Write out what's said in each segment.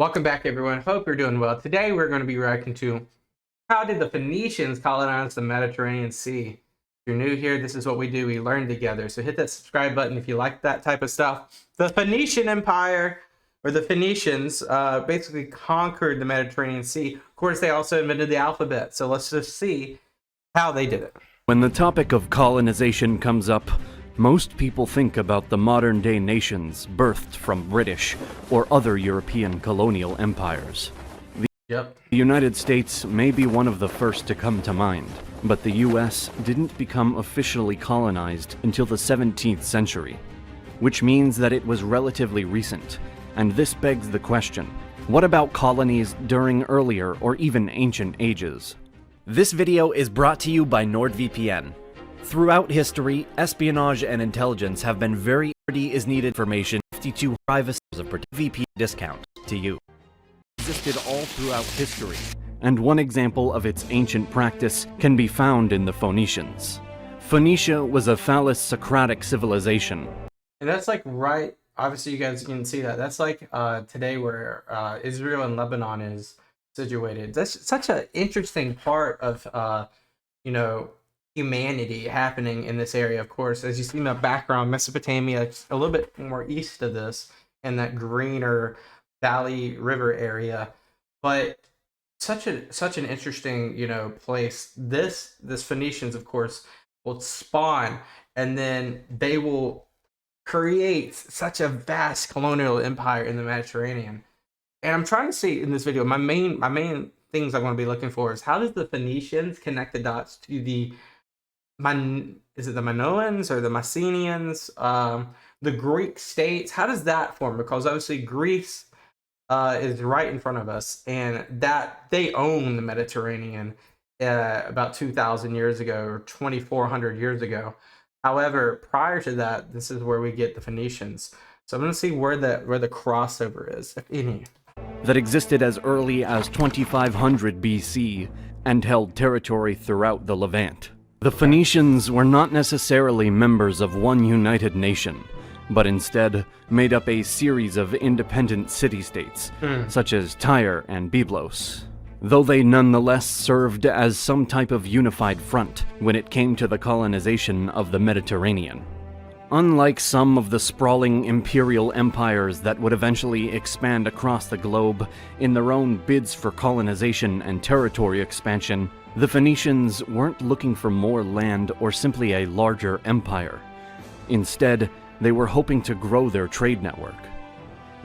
Welcome back, everyone. Hope you're doing well. Today, we're going to be reacting to how did the Phoenicians colonize the Mediterranean Sea? If you're new here, this is what we do. We learn together. So hit that subscribe button if you like that type of stuff. The Phoenician Empire, or the Phoenicians, basically conquered the Mediterranean Sea. Of course, they also invented the alphabet. So let's just see how they did it. When the topic of colonization comes up, most people think about the modern-day nations birthed from British or other European colonial empires. The United States may be one of the first to come to mind, but the US didn't become officially colonized until the 17th century, which means that it was relatively recent, and this begs the question, what about colonies during earlier or even ancient ages? This video is brought to you by NordVPN. Throughout history, espionage and intelligence have been very is needed information 52 privacy of VPN discount to you. Existed all throughout history, and one example of its ancient practice can be found in the Phoenicians. Phoenicia was a Thales-Socratic civilization. And that's like right, obviously you guys can see that. That's like today where Israel and Lebanon is situated. That's such an interesting part of, humanity happening in this area. Of course, as you see in the background, Mesopotamia, a little bit more east of this, and that greener valley river area, but such an interesting place. This Phoenicians, of course, will spawn, and then they will create such a vast colonial empire in the Mediterranean. And I'm trying to see in this video, my main things I'm going to be looking for is how does the Phoenicians connect the dots to the is it the Minoans or the Mycenaeans, the Greek states? How does that form? Because obviously Greece is right in front of us, and that they own the Mediterranean about 2,000 years ago or 2,400 years ago. However, prior to that, this is where we get the Phoenicians. So I'm going to see where the crossover is, if any. That existed as early as 2500 BC and held territory throughout the Levant. The Phoenicians were not necessarily members of one united nation, but instead made up a series of independent city-states, such as Tyre and Byblos, though they nonetheless served as some type of unified front when it came to the colonization of the Mediterranean. Unlike some of the sprawling imperial empires that would eventually expand across the globe in their own bids for colonization and territory expansion, the Phoenicians weren't looking for more land or simply a larger empire. Instead, they were hoping to grow their trade network.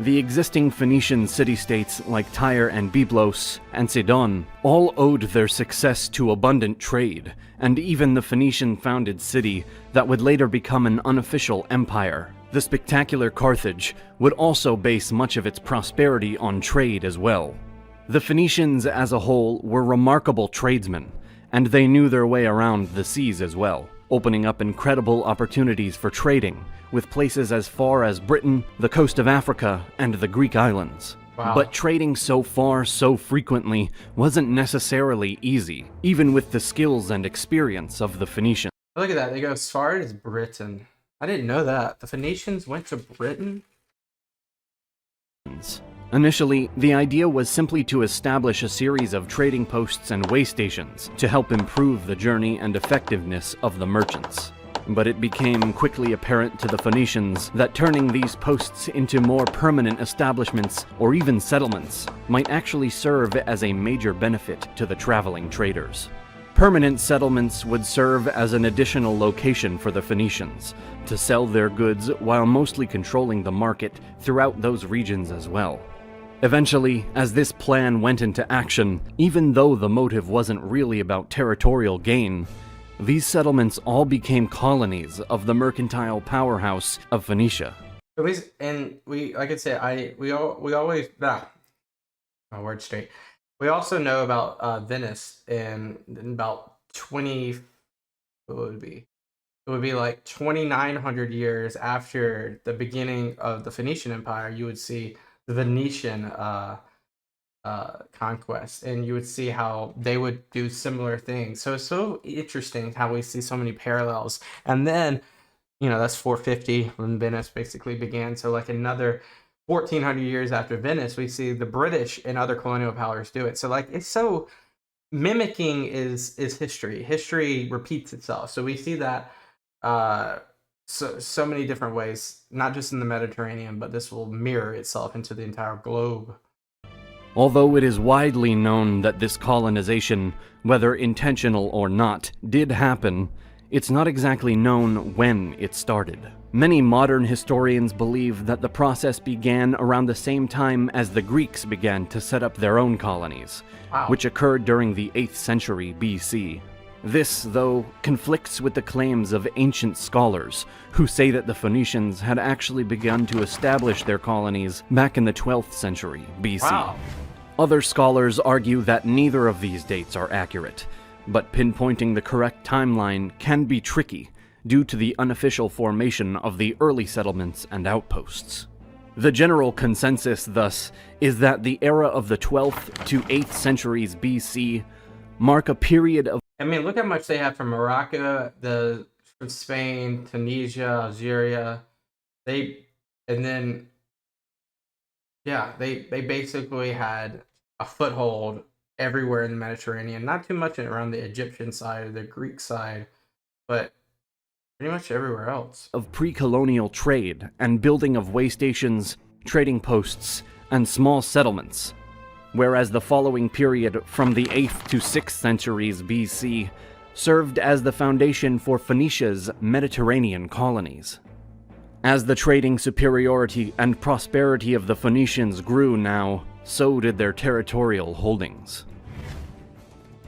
The existing Phoenician city-states like Tyre and Byblos and Sidon all owed their success to abundant trade, and even the Phoenician-founded city that would later become an unofficial empire, the spectacular Carthage, would also base much of its prosperity on trade as well. The Phoenicians as a whole were remarkable tradesmen, and they knew their way around the seas as well, opening up incredible opportunities for trading, with places as far as Britain, the coast of Africa, and the Greek islands. Wow. But trading so far, so frequently, wasn't necessarily easy, even with the skills and experience of the Phoenicians. Look at that, they go as far as Britain. I didn't know that. The Phoenicians went to Britain? Initially, the idea was simply to establish a series of trading posts and way stations to help improve the journey and effectiveness of the merchants. But it became quickly apparent to the Phoenicians that turning these posts into more permanent establishments or even settlements might actually serve as a major benefit to the traveling traders. Permanent settlements would serve as an additional location for the Phoenicians to sell their goods while mostly controlling the market throughout those regions as well. Eventually, as this plan went into action, even though the motive wasn't really about territorial gain, these settlements all became colonies of the mercantile powerhouse of Phoenicia. And we, like I said, we always, my word straight. We also know about Venice, and in about 20, what would it be? It would be like 2,900 years after the beginning of the Phoenician Empire, you would see the Venetian conquest, and you would see how they would do similar things. So it's so interesting how we see so many parallels. And then, that's 450 when Venice basically began. So like another 1400 years after Venice, we see the British and other colonial powers do it. So like it's so mimicking is history. History repeats itself. So we see that so many different ways, not just in the Mediterranean, but this will mirror itself into the entire globe. Although it is widely known that this colonization, whether intentional or not, did happen, it's not exactly known when it started. Many modern historians believe that the process began around the same time as the Greeks began to set up their own colonies, which occurred during the 8th century BC. This, though, conflicts with the claims of ancient scholars, who say that the Phoenicians had actually begun to establish their colonies back in the 12th century BC. Other scholars argue that neither of these dates are accurate, but pinpointing the correct timeline can be tricky due to the unofficial formation of the early settlements and outposts. The general consensus, thus, is that the era of the 12th to 8th centuries BC mark a period of... I mean, look how much they have from Morocco, from Spain, Tunisia, Algeria. They basically had a foothold everywhere in the Mediterranean. Not too much around the Egyptian side or the Greek side, but pretty much everywhere else. Of pre-colonial trade and building of way stations, trading posts, and small settlements, whereas the following period from the 8th to 6th centuries BC served as the foundation for Phoenicia's Mediterranean colonies. As the trading superiority and prosperity of the Phoenicians grew now, so did their territorial holdings.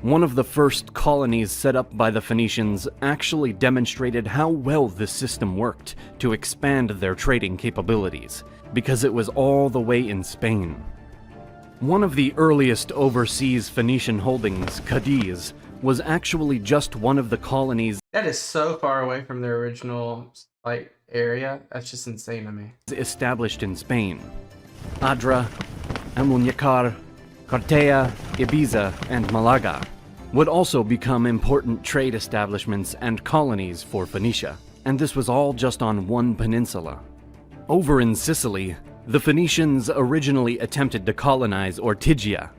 One of the first colonies set up by the Phoenicians actually demonstrated how well this system worked to expand their trading capabilities, because it was all the way in Spain. One of the earliest overseas Phoenician holdings, Cadiz, was actually just one of the colonies that is so far away from their original area. That's just insane to me. Established in Spain. Adra, Almuñécar, Cartea, Ibiza, and Malaga would also become important trade establishments and colonies for Phoenicia, and this was all just on one peninsula. Over in Sicily, the Phoenicians originally attempted to colonize Ortygia,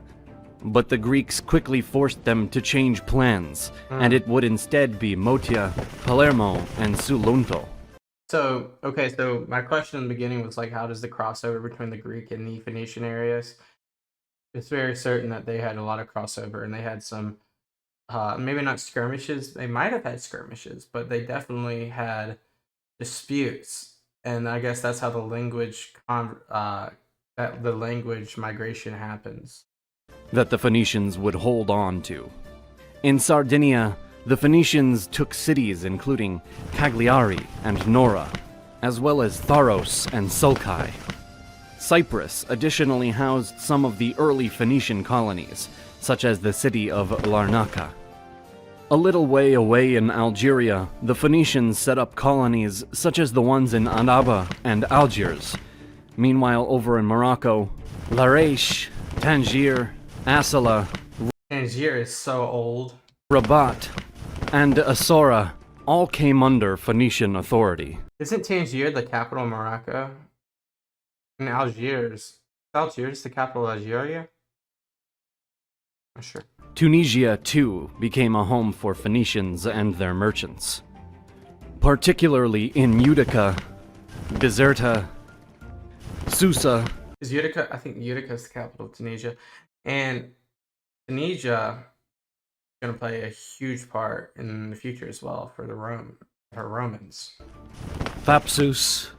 but the Greeks quickly forced them to change plans, and it would instead be Motia, Palermo, and Sulunto. So my question in the beginning was how does the crossover between the Greek and the Phoenician areas? It's very certain that they had a lot of crossover, and they had some, maybe not skirmishes. They might have had skirmishes, but they definitely had disputes. And I guess that's how the language migration happens. That the Phoenicians would hold on to. In Sardinia, the Phoenicians took cities including Cagliari and Nora, as well as Tharos and Sulci. Cyprus additionally housed some of the early Phoenician colonies, such as the city of Larnaca. A little way away in Algeria, the Phoenicians set up colonies such as the ones in Annaba and Algiers. Meanwhile, over in Morocco, Larache, Tangier, Asala, Tangier is so old, Rabat, and Asora all came under Phoenician authority. Isn't Tangier the capital of Morocco? And Algiers the capital of Algeria? Not sure. Tunisia, too, became a home for Phoenicians and their merchants. Particularly in Utica, Bizerta, Susa. Is Utica? I think Utica is the capital of Tunisia. And Tunisia is going to play a huge part in the future as well for the Romans. Thapsus,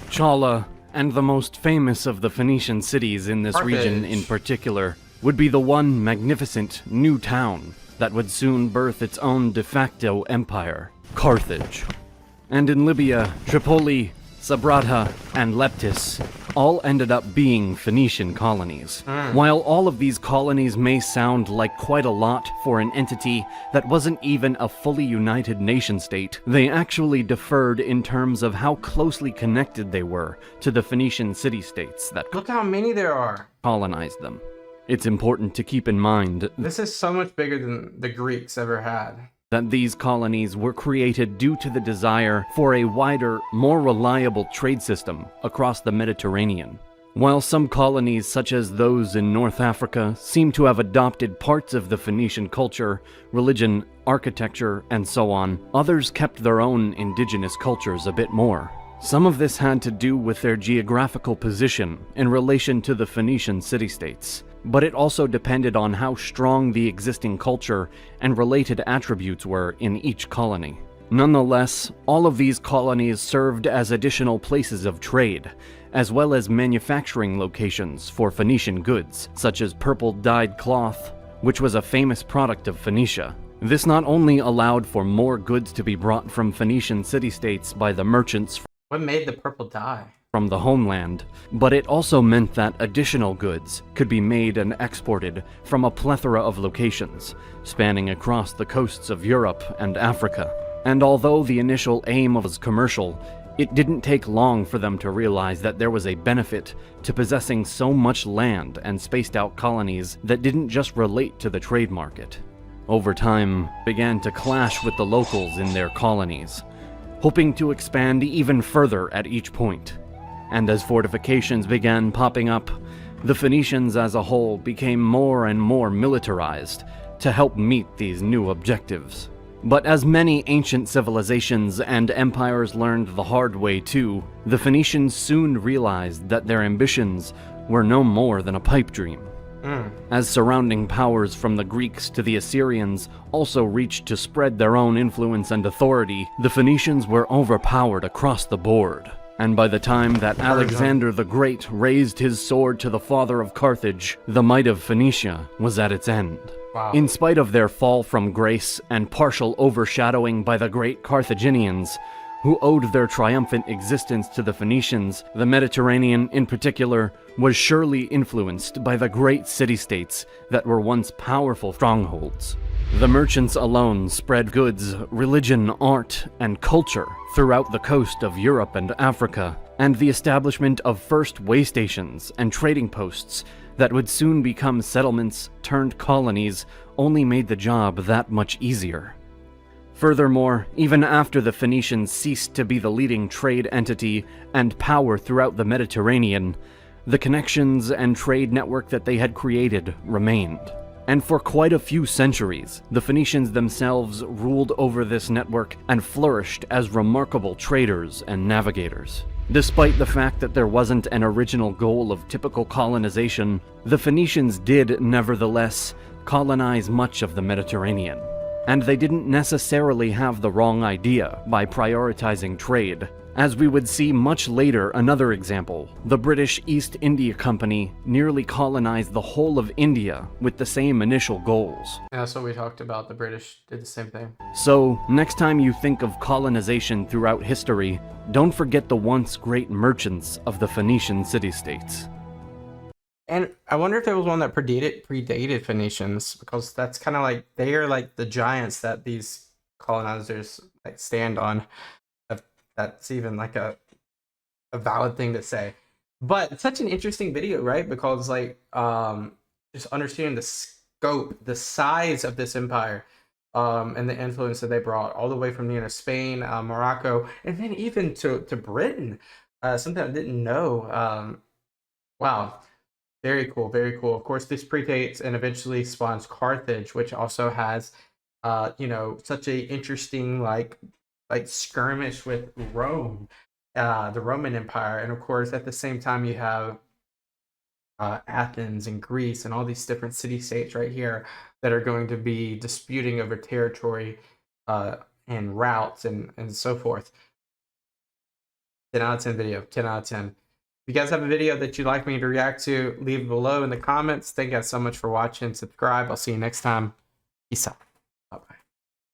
Chala, and the most famous of the Phoenician cities in this Carthage. Region in particular would be the one magnificent new town that would soon birth its own de facto empire, Carthage. And in Libya, Tripoli, Sabrata, and Leptis all ended up being Phoenician colonies. While all of these colonies may sound like quite a lot for an entity that wasn't even a fully united nation-state, they actually differed in terms of how closely connected they were to the Phoenician city-states that Look how many there are. colonized them. It's important to keep in mind This is so much bigger than the Greeks ever had. that these colonies were created due to the desire for a wider, more reliable trade system across the Mediterranean. While some colonies, such as those in North Africa, seem to have adopted parts of the Phoenician culture, religion, architecture, and so on, others kept their own indigenous cultures a bit more. Some of this had to do with their geographical position in relation to the Phoenician city-states, but it also depended on how strong the existing culture and related attributes were in each colony. Nonetheless, all of these colonies served as additional places of trade, as well as manufacturing locations for Phoenician goods, such as purple-dyed cloth, which was a famous product of Phoenicia. This not only allowed for more goods to be brought from Phoenician city-states by the merchants What made the purple dye? from the homeland, but it also meant that additional goods could be made and exported from a plethora of locations, spanning across the coasts of Europe and Africa. And although the initial aim was commercial, it didn't take long for them to realize that there was a benefit to possessing so much land and spaced-out colonies that didn't just relate to the trade market. Over time, began to clash with the locals in their colonies, hoping to expand even further at each point. And as fortifications began popping up, the Phoenicians as a whole became more and more militarized to help meet these new objectives. But as many ancient civilizations and empires learned the hard way too, the Phoenicians soon realized that their ambitions were no more than a pipe dream. As surrounding powers from the Greeks to the Assyrians also reached to spread their own influence and authority, the Phoenicians were overpowered across the board. And by the time that Alexander the Great raised his sword to the father of Carthage, the might of Phoenicia was at its end. Wow. In spite of their fall from grace and partial overshadowing by the great Carthaginians, who owed their triumphant existence to the Phoenicians, the Mediterranean in particular was surely influenced by the great city-states that were once powerful strongholds. The merchants alone spread goods, religion, art, and culture throughout the coast of Europe and Africa, and the establishment of first way stations and trading posts that would soon become settlements turned colonies only made the job that much easier. Furthermore, even after the Phoenicians ceased to be the leading trade entity and power throughout the Mediterranean, the connections and trade network that they had created remained. And for quite a few centuries, the Phoenicians themselves ruled over this network and flourished as remarkable traders and navigators. Despite the fact that there wasn't an original goal of typical colonization, the Phoenicians did, nevertheless, colonize much of the Mediterranean. And they didn't necessarily have the wrong idea by prioritizing trade. As we would see much later, another example, the British East India Company nearly colonized the whole of India with the same initial goals. And that's what we talked about. The British did the same thing. So, next time you think of colonization throughout history, don't forget the once great merchants of the Phoenician city-states. And I wonder if there was one that predated Phoenicians, because that's kind of like, they are like the giants that these colonizers like stand on. If that's even like a valid thing to say. But it's such an interesting video, right? Because like just understanding the scope, the size of this empire, and the influence that they brought all the way from Spain, Morocco, and then even to Britain. Something I didn't know. Wow. Very cool, very cool. Of course, this predates and eventually spawns Carthage, which also has, such a interesting like skirmish with Rome, the Roman Empire, and of course at the same time you have Athens and Greece and all these different city-states right here that are going to be disputing over territory and routes and so forth. 10 out of 10 video, 10 out of 10. If you guys have a video that you'd like me to react to, leave it below in the comments. Thank you guys so much for watching. Subscribe. I'll see you next time. Peace out.